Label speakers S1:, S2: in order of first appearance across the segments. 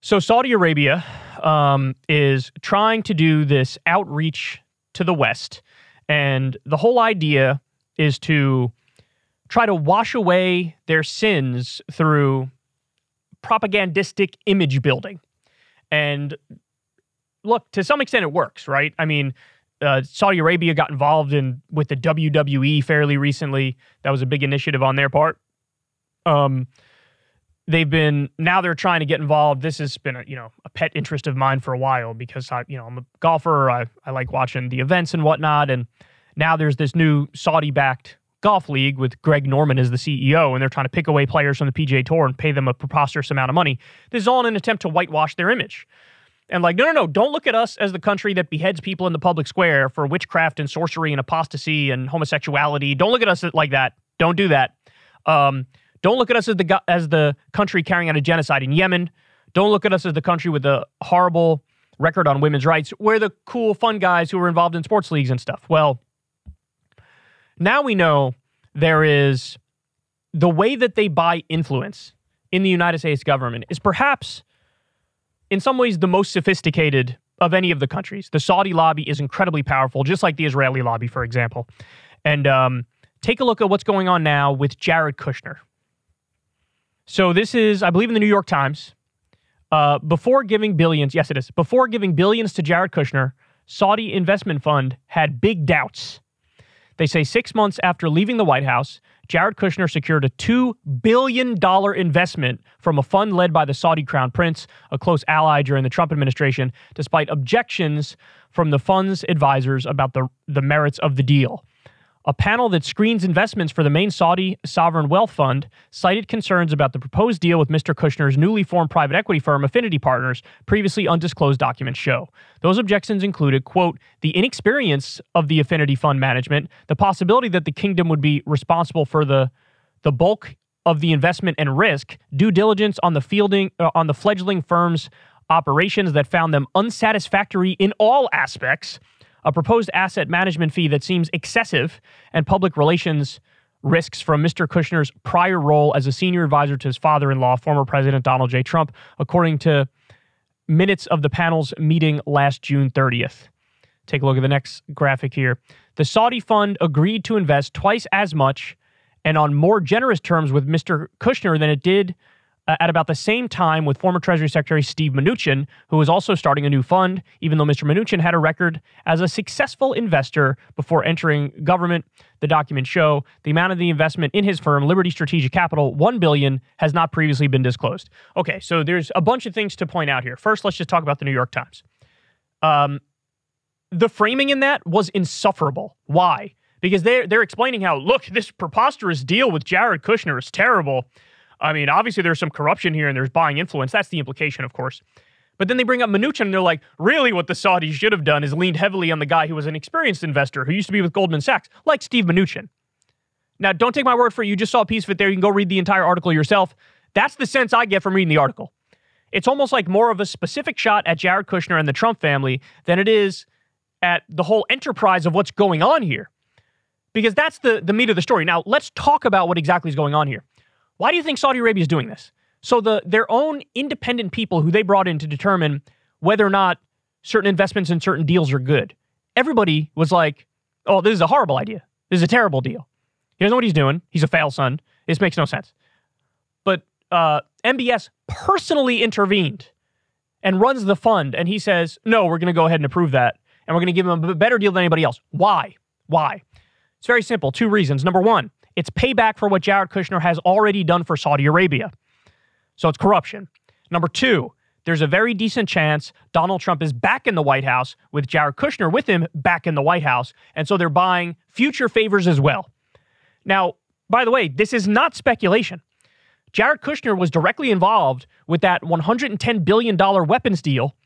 S1: So Saudi Arabia is trying to do this outreach to the West, and the whole idea is to try to wash away their sins through propagandistic image building. And look, to some extent it works, right? I mean, Saudi Arabia got involved with the WWE fairly recently. That was a big initiative on their part. Now they're trying to get involved. This has been a pet interest of mine for a while because I'm a golfer. I like watching the events and whatnot. And now there's this new Saudi-backed golf league with Greg Norman as the CEO, and they're trying to pick away players from the PGA Tour and pay them a preposterous amount of money. This is all in an attempt to whitewash their image. And no, don't look at us as the country that beheads people in the public square for witchcraft and sorcery and apostasy and homosexuality. Don't look at us like that. Don't do that. Don't look at us as the country carrying out a genocide in Yemen. Don't look at us as the country with a horrible record on women's rights. We're the cool, fun guys who are involved in sports leagues and stuff. Well, now we know there is the way that they buy influence in the United States government is perhaps in some ways the most sophisticated of any of the countries. The Saudi lobby is incredibly powerful, just like the Israeli lobby, for example. And take a look at what's going on now with Jared Kushner. So this is, I believe, in the New York Times. Before giving billions, yes, it is. Before giving billions to Jared Kushner, Saudi investment fund had big doubts. They say 6 months after leaving the White House, Jared Kushner secured a $2 billion investment from a fund led by the Saudi Crown Prince, a close ally during the Trump administration, despite objections from the fund's advisors about the merits of the deal. A panel that screens investments for the main Saudi sovereign wealth fund cited concerns about the proposed deal with Mr. Kushner's newly formed private equity firm, Affinity Partners, previously undisclosed documents show. Those objections included, quote, the inexperience of the Affinity Fund management, the possibility that the kingdom would be responsible for the bulk of the investment and risk, due diligence on the fledgling firm's operations that found them unsatisfactory in all aspects, a proposed asset management fee that seems excessive, and public relations risks from Mr. Kushner's prior role as a senior advisor to his father-in-law, former President Donald J. Trump, according to minutes of the panel's meeting last June 30th. Take a look at the next graphic here. The Saudi fund agreed to invest twice as much and on more generous terms with Mr. Kushner than it did at about the same time with former Treasury Secretary Steve Mnuchin, who was also starting a new fund, even though Mr. Mnuchin had a record as a successful investor before entering government. The documents show the amount of the investment in his firm, Liberty Strategic Capital, $1 billion, has not previously been disclosed. Okay, so there's a bunch of things to point out here. First, let's just talk about the New York Times. The framing in that was insufferable. Why? Because they're explaining how, look, this preposterous deal with Jared Kushner is terrible. I mean, obviously there's some corruption here and there's buying influence. That's the implication, of course. But then they bring up Mnuchin and they're like, really what the Saudis should have done is leaned heavily on the guy who was an experienced investor who used to be with Goldman Sachs, like Steve Mnuchin. Now, don't take my word for it. You just saw a piece of it there. You can go read the entire article yourself. That's the sense I get from reading the article. It's almost like more of a specific shot at Jared Kushner and the Trump family than it is at the whole enterprise of what's going on here. Because that's the meat of the story. Now, let's talk about what exactly is going on here. Why do you think Saudi Arabia is doing this? So their own independent people who they brought in to determine whether or not certain investments in certain deals are good. Everybody was like, oh, this is a horrible idea. This is a terrible deal. He doesn't know what he's doing. He's a fail son. This makes no sense. But MBS personally intervened and runs the fund. And he says, no, we're going to go ahead and approve that. And we're going to give him a better deal than anybody else. Why? It's very simple. 2 reasons. Number one, it's payback for what Jared Kushner has already done for Saudi Arabia. So it's corruption. Number 2, there's a very decent chance Donald Trump is back in the White House with Jared Kushner with him back in the White House. And so they're buying future favors as well. Now, by the way, this is not speculation. Jared Kushner was directly involved with that $110 billion weapons deal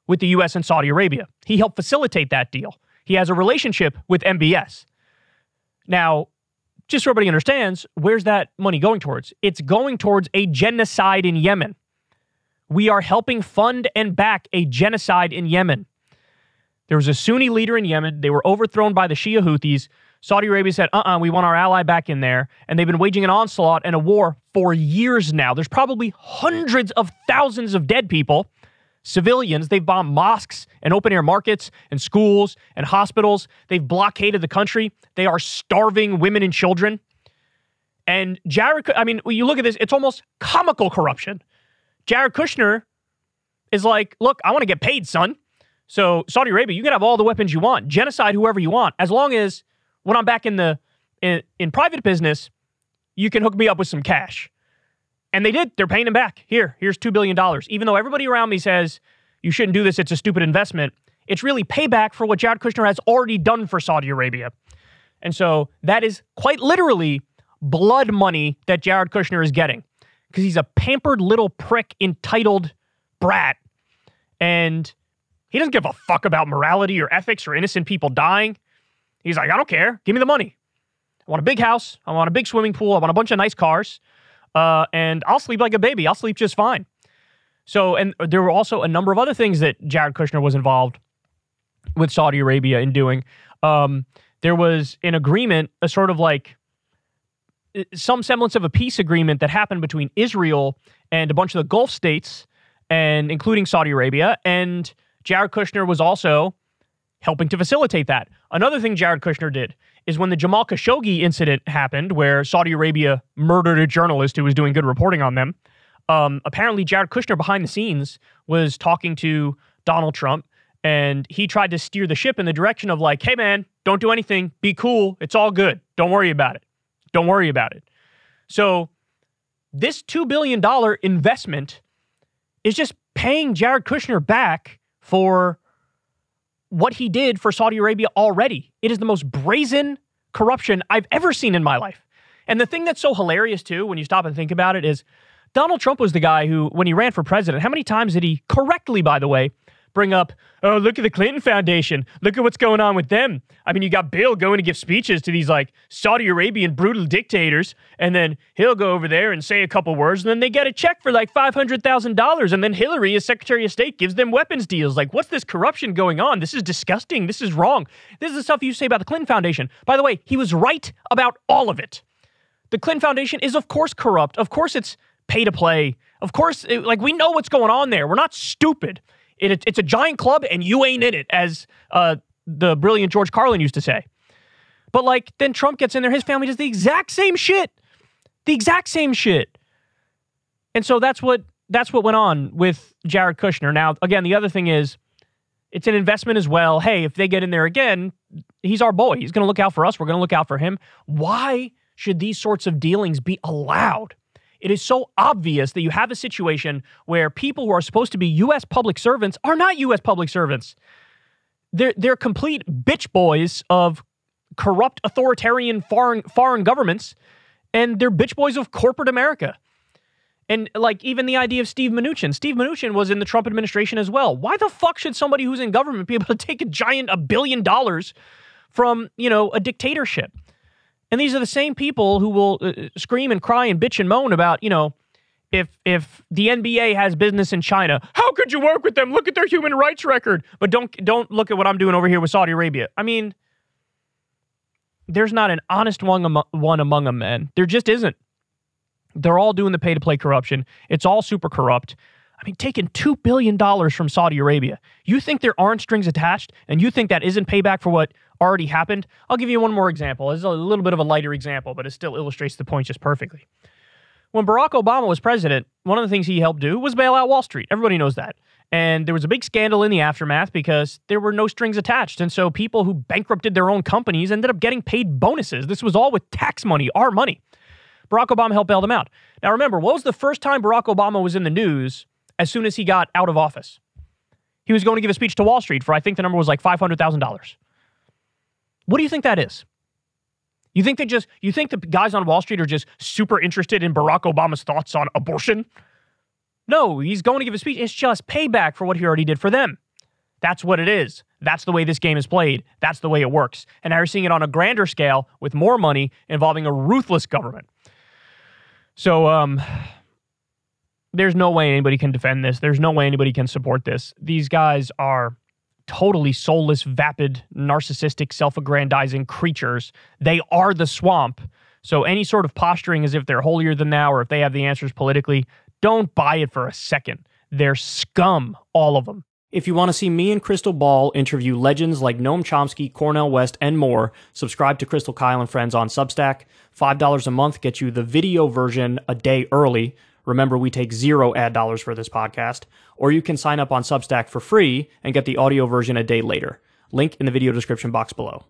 S1: with the U.S. and Saudi Arabia. He helped facilitate that deal. He has a relationship with MBS. Now, just so everybody understands, where's that money going towards? It's going towards a genocide in Yemen. We are helping fund and back a genocide in Yemen. There was a Sunni leader in Yemen. They were overthrown by the Shia Houthis. Saudi Arabia said, we want our ally back in there. And they've been waging an onslaught and a war for years now. There's probably hundreds of thousands of dead people, civilians. They've bombed mosques and open-air markets and schools and hospitals. They've blockaded the country. They are starving women and children. And when you look at this, it's almost comical corruption. Jared Kushner is like, look, I want to get paid, son. So Saudi Arabia, you can have all the weapons you want, genocide whoever you want, as long as when I'm back in private business, you can hook me up with some cash. And they did. They're paying him back. Here's $2 billion. Even though everybody around me says you shouldn't do this, it's a stupid investment, it's really payback for what Jared Kushner has already done for Saudi Arabia. And so that is quite literally blood money that Jared Kushner is getting because he's a pampered little prick, entitled brat. And he doesn't give a fuck about morality or ethics or innocent people dying. He's like, I don't care. Give me the money. I want a big house. I want a big swimming pool. I want a bunch of nice cars. And I'll sleep like a baby. I'll sleep just fine. So, and there were also a number of other things that Jared Kushner was involved with Saudi Arabia in doing. There was an agreement, a sort of like some semblance of a peace agreement that happened between Israel and a bunch of the Gulf states, and including Saudi Arabia. And Jared Kushner was also helping to facilitate that. Another thing Jared Kushner did is when the Jamal Khashoggi incident happened, where Saudi Arabia murdered a journalist who was doing good reporting on them, apparently Jared Kushner behind the scenes was talking to Donald Trump, and he tried to steer the ship in the direction of like, hey man, don't do anything, be cool, it's all good, don't worry about it. Don't worry about it. So this $2 billion investment is just paying Jared Kushner back for what he did for Saudi Arabia already. It is the most brazen corruption I've ever seen in my life. And the thing that's so hilarious too, when you stop and think about it, is Donald Trump was the guy who, when he ran for president, how many times did he correctly, by the way, bring up, oh, look at the Clinton Foundation. Look at what's going on with them. I mean, you got Bill going to give speeches to these like Saudi Arabian brutal dictators, and then he'll go over there and say a couple words, and then they get a check for like $500,000, and then Hillary, as Secretary of State, gives them weapons deals. Like, what's this corruption going on? This is disgusting. This is wrong. This is the stuff you say about the Clinton Foundation. By the way, he was right about all of it. The Clinton Foundation is, of course, corrupt. Of course, it's pay to play. Of course, we know what's going on there. We're not stupid. It's a giant club, and you ain't in it, as the brilliant George Carlin used to say. But like, then Trump gets in there, his family does the exact same shit. The exact same shit. And so that's what went on with Jared Kushner. Now, again, the other thing is, it's an investment as well. Hey, if they get in there again, he's our boy. He's going to look out for us. We're going to look out for him. Why should these sorts of dealings be allowed? It is so obvious that you have a situation where people who are supposed to be U.S. public servants are not U.S. public servants. They're complete bitch boys of corrupt, authoritarian foreign governments, and they're bitch boys of corporate America. And like even the idea of Steve Mnuchin. Steve Mnuchin was in the Trump administration as well. Why the fuck should somebody who's in government be able to take $1 billion from, a dictatorship? And these are the same people who will scream and cry and bitch and moan about, if the NBA has business in China, how could you work with them? Look at their human rights record. But don't look at what I'm doing over here with Saudi Arabia. I mean, there's not an honest one among them, man. There just isn't. They're all doing the pay-to-play corruption. It's all super corrupt. I mean, taking $2 billion from Saudi Arabia. You think there aren't strings attached, and you think that isn't payback for what already happened? I'll give you one more example. This is a little bit of a lighter example, but it still illustrates the point just perfectly. When Barack Obama was president, one of the things he helped do was bail out Wall Street. Everybody knows that. And there was a big scandal in the aftermath because there were no strings attached. And so people who bankrupted their own companies ended up getting paid bonuses. This was all with tax money, our money. Barack Obama helped bail them out. Now remember, what was the first time Barack Obama was in the news as soon as he got out of office? He was going to give a speech to Wall Street for, I think the number was like $500,000. What do you think that is? You think the guys on Wall Street are just super interested in Barack Obama's thoughts on abortion? No, he's going to give a speech. It's just payback for what he already did for them. That's what it is. That's the way this game is played. That's the way it works. And now you're seeing it on a grander scale with more money involving a ruthless government. So, there's no way anybody can defend this. There's no way anybody can support this. These guys are totally soulless, vapid, narcissistic, self-aggrandizing creatures. They are the swamp. So any sort of posturing as if they're holier than thou or if they have the answers politically, don't buy it for a second. They're scum, all of them. If you want to see me and Crystal Ball interview legends like Noam Chomsky, Cornel West, and more, subscribe to Crystal, Kyle, and Friends on Substack. $5 a month gets you the video version a day early. Remember, we take 0 ad dollars for this podcast. Or you can sign up on Substack for free and get the audio version a day later. Link in the video description box below.